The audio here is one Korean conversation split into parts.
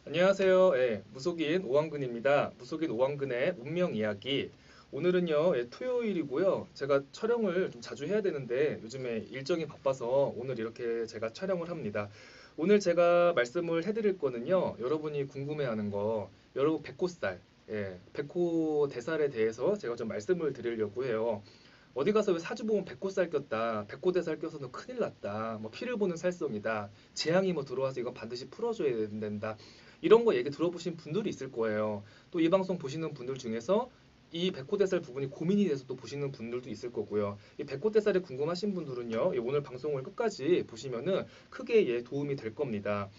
안녕하세요. 무속인 오왕근입니다. 무속인 오왕근의 운명 이야기. 오늘은요, 토요일이고요. 제가 촬영을 좀 자주 해야 되는데 요즘에 일정이 바빠서 오늘 이렇게 제가 촬영을 합니다. 오늘 제가 말씀을 해드릴 거는요, 여러분이 궁금해하는 거, 여러분 백호살, 백호 대살에 대해서 제가 좀 말씀을 드리려고 해요. 어디 가서 왜 사주 보면 백호살 꼈다, 백호대살 껴서는 큰일 났다, 뭐 피를 보는 살성이다, 재앙이 뭐 들어와서 이거 반드시 풀어줘야 된다. 이런 거 얘기 들어보신 분들이 있을 거예요. 또 이 방송 보시는 분들 중에서 이 백호대살 부분이 고민이 돼서 또 보시는 분들도 있을 거고요. 이 백호대살이 궁금하신 분들은요, 오늘 방송을 끝까지 보시면은 크게 도움이 될 겁니다.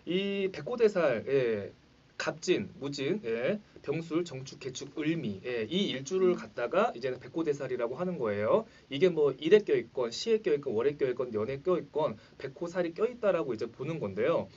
이 백호대살, 갑진, 무진, 병술, 정축, 개축, 을미, 이 일주를 갖다가 이제는 백호대살이라고 하는 거예요. 이게 뭐 일에 껴있건, 시에 껴있건, 월에 껴있건, 년에 껴있건, 백호살이 껴있다라고 이제 보는 건데요.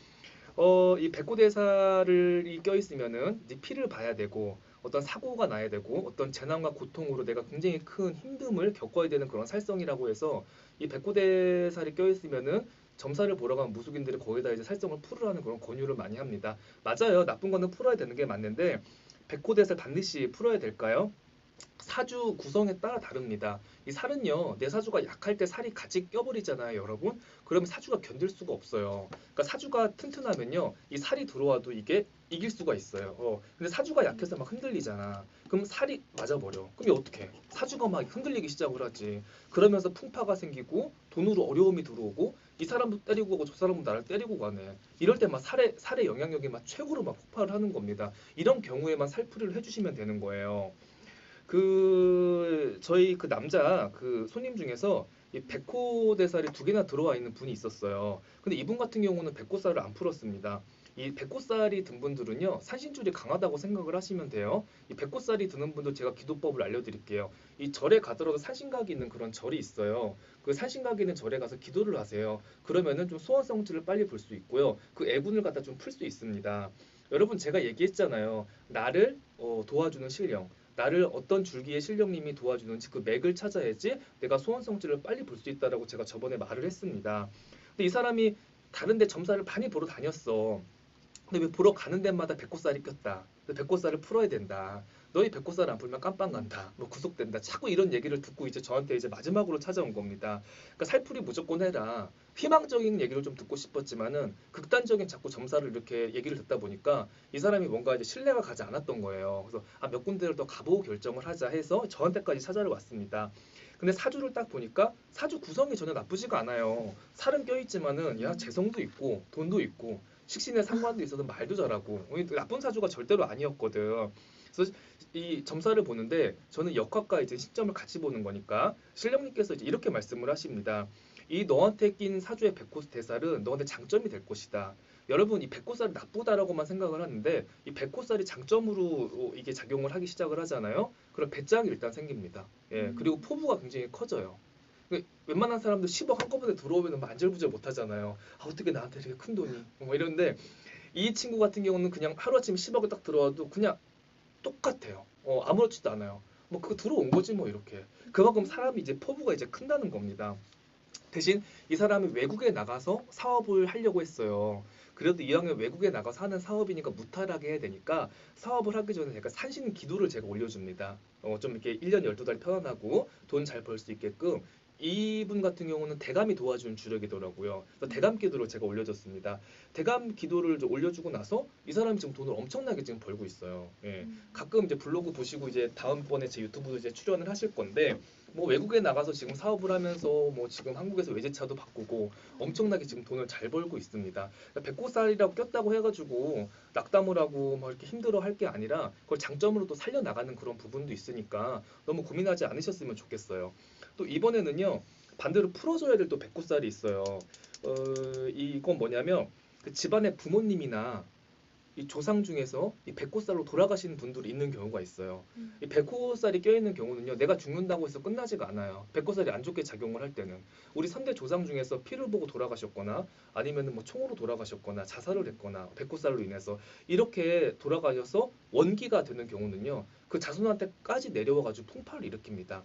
이 백호대사를 껴있으면은 이제 피를 봐야 되고 어떤 사고가 나야 되고 어떤 재난과 고통으로 내가 굉장히 큰 힘듦을 겪어야 되는 그런 살성이라고 해서 이 백호대살이 껴있으면은 점사를 보러 간 무속인들이 거기다 이제 살성을 풀으라는 그런 권유를 많이 합니다. 맞아요. 나쁜 거는 풀어야 되는 게 맞는데 백호대살 반드시 풀어야 될까요? 사주 구성에 따라 다릅니다. 이 살은요, 내 사주가 약할 때 살이 같이 껴버리잖아요, 여러분. 그러면 사주가 견딜 수가 없어요. 그러니까 사주가 튼튼하면요, 이 살이 들어와도 이게 이길 수가 있어요. 근데 사주가 약해서 막 흔들리잖아. 그럼 살이 맞아버려. 그럼 어떻게? 사주가 막 흔들리기 시작을 하지. 그러면서 풍파가 생기고 돈으로 어려움이 들어오고 이 사람도 때리고 가고 저 사람도 나를 때리고 가네. 이럴 때 막 살의 영향력이 막 최고로 막 폭발을 하는 겁니다. 이런 경우에만 살풀이를 해주시면 되는 거예요. 저희 그 남자 그 손님 중에서 이 백호대살이 두 개나 들어와 있는 분이 있었어요. 근데 이분 같은 경우는 백호살을 안 풀었습니다. 이 백호살이 든 분들은요, 산신줄이 강하다고 생각을 하시면 돼요. 이 백호살이 드는 분들 제가 기도법을 알려드릴게요. 이 절에 가더라도 산신각이 있는 그런 절이 있어요. 그 산신각이 있는 절에 가서 기도를 하세요. 그러면은 좀 소원성질을 빨리 볼 수 있고요. 그 애군을 갖다 좀 풀 수 있습니다. 여러분 제가 얘기했잖아요. 나를 도와주는 신령. 나를 어떤 줄기의 신령님이 도와주는지 그 맥을 찾아야지 내가 소원 성질을 빨리 볼 수 있다라고 제가 저번에 말을 했습니다. 근데 이 사람이 다른데 점사를 많이 보러 다녔어. 근데 왜 보러 가는 데마다 백호살이 꼈다. 백호살을 풀어야 된다. 너희 백호살 안 풀면 깜빵 간다. 뭐 구속된다. 자꾸 이런 얘기를 듣고 이제 저한테 이제 마지막으로 찾아온 겁니다. 그러니까 살풀이 무조건 해라. 희망적인 얘기를 좀 듣고 싶었지만은 극단적인 자꾸 점사를 이렇게 얘기를 듣다 보니까 이 사람이 뭔가 이제 신뢰가 가지 않았던 거예요. 그래서 몇 군데를 더 가보고 결정을 하자 해서 저한테까지 찾아를 왔습니다. 근데 사주를 딱 보니까 사주 구성이 전혀 나쁘지가 않아요. 살은 껴있지만은 야 재성도 있고 돈도 있고 식신의 상관도 있어서 말도 잘하고 나쁜 사주가 절대로 아니었거든. 그래서 이 점사를 보는데 저는 역학과 이제 시점을 같이 보는 거니까 신령님께서 이제 이렇게 말씀을 하십니다. 이 너한테 낀 사주의 백호 대살은 너한테 장점이 될 것이다. 여러분 이 백호살이 나쁘다라고만 생각을 하는데 이 백호살이 장점으로 이게 작용을 하기 시작을 하잖아요. 그럼 배짱이 일단 생깁니다. 그리고 포부가 굉장히 커져요. 웬만한 사람들 10억 한꺼번에 들어오면 막 안절부절 못 하잖아요. 어떻게 나한테 이렇게 큰 돈이 뭐 이런데 이 친구 같은 경우는 그냥 하루아침에 10억을 딱 들어와도 그냥 똑같아요. 아무렇지도 않아요. 뭐 그거 들어온 거지 뭐 이렇게. 그만큼 사람이 이제 포부가 이제 큰다는 겁니다. 대신 이 사람이 외국에 나가서 사업을 하려고 했어요. 그래도 이왕에 외국에 나가서 하는 사업이니까 무탈하게 해야 되니까 사업을 하기 전에 제가 산신 기도를 제가 올려줍니다. 좀 이렇게 1년 12달 편안하고 돈 잘 벌 수 있게끔 이분 같은 경우는 대감이 도와주는 주력이더라고요. 그래서 대감 기도를 제가 올려줬습니다. 대감 기도를 올려주고 나서 이 사람이 지금 돈을 엄청나게 지금 벌고 있어요. 가끔 이제 블로그 보시고 이제 다음번에 제 유튜브도 이제 출연을 하실 건데 뭐 외국에 나가서 지금 사업을 하면서 뭐 지금 한국에서 외제차도 바꾸고 엄청나게 지금 돈을 잘 벌고 있습니다. 그러니까 백호살이라고 꼈다고 해가지고 낙담을 하고 막 이렇게 힘들어 할 게 아니라 그걸 장점으로 또 살려나가는 그런 부분도 있으니까 너무 고민하지 않으셨으면 좋겠어요. 또 이번에는요 반대로 풀어줘야 될 또 백호살이 있어요. 이건 뭐냐면 그 집안의 부모님이나 이 조상 중에서 이 백호살로 돌아가시는 분들이 있는 경우가 있어요. 이 백호살이 껴있는 경우는요, 내가 죽는다고 해서 끝나지가 않아요. 백호살이 안 좋게 작용을 할 때는 우리 3대 조상 중에서 피를 보고 돌아가셨거나 아니면 뭐 총으로 돌아가셨거나 자살을 했거나 백호살로 인해서 이렇게 돌아가셔서 원기가 되는 경우는요, 그 자손한테까지 내려와가지고 풍파를 일으킵니다.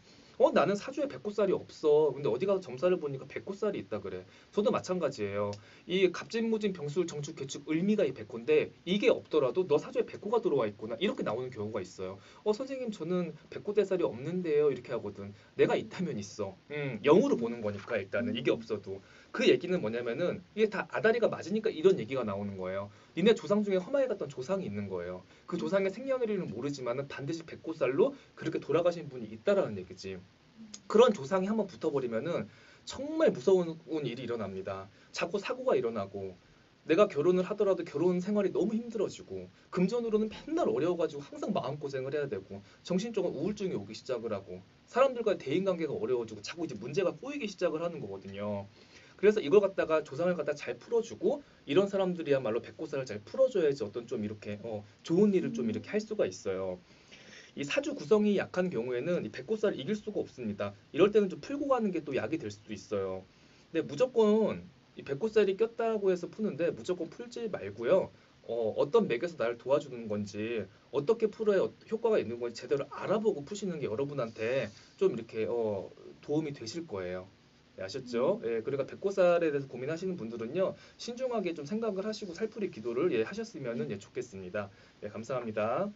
나는 사주에 백호살이 없어. 근데 어디 가서 점사를 보니까 백호살이 있다 그래. 저도 마찬가지예요. 이 갑진무진 병술 정축 개축 을미가 이 백호인데 이게 없더라도 너 사주에 백호가 들어와 있구나. 이렇게 나오는 경우가 있어요. 선생님 저는 백호대살이 없는데요. 이렇게 하거든. 내가 있다면 있어. 0으로 보는 거니까 일단은 이게 없어도. 그 얘기는 뭐냐면은 이게 다 아다리가 맞으니까 이런 얘기가 나오는 거예요. 니네 조상 중에 험하게 갔던 조상이 있는 거예요. 그 조상의 생년월일은 모르지만은 반드시 백호살로 그렇게 돌아가신 분이 있다라는 얘기지. 그런 조상이 한번 붙어버리면은 정말 무서운 일이 일어납니다. 자꾸 사고가 일어나고 내가 결혼을 하더라도 결혼 생활이 너무 힘들어지고 금전으로는 맨날 어려워가지고 항상 마음고생을 해야 되고 정신적으로 우울증이 오기 시작을 하고 사람들과의 대인관계가 어려워지고 자꾸 이제 문제가 꼬이기 시작을 하는 거거든요. 그래서 이걸 갖다가 조상을 갖다 잘 풀어주고 이런 사람들이야말로 백호살을 잘 풀어줘야지 어떤 좀 이렇게 좋은 일을 좀 이렇게 할 수가 있어요. 이 사주 구성이 약한 경우에는 이 백호살을 이길 수가 없습니다. 이럴 때는 좀 풀고 가는 게 또 약이 될 수도 있어요. 근데 무조건 이 백호살이 꼈다고 해서 푸는데 무조건 풀지 말고요. 어떤 맥에서 나를 도와주는 건지 어떻게 풀어야 효과가 있는 건지 제대로 알아보고 푸시는 게 여러분한테 좀 이렇게 도움이 되실 거예요. 네, 아셨죠? 예, 그러니까 백호살에 대해서 고민하시는 분들은요 신중하게 좀 생각을 하시고 살풀이 기도를 하셨으면 좋겠습니다. 예, 감사합니다.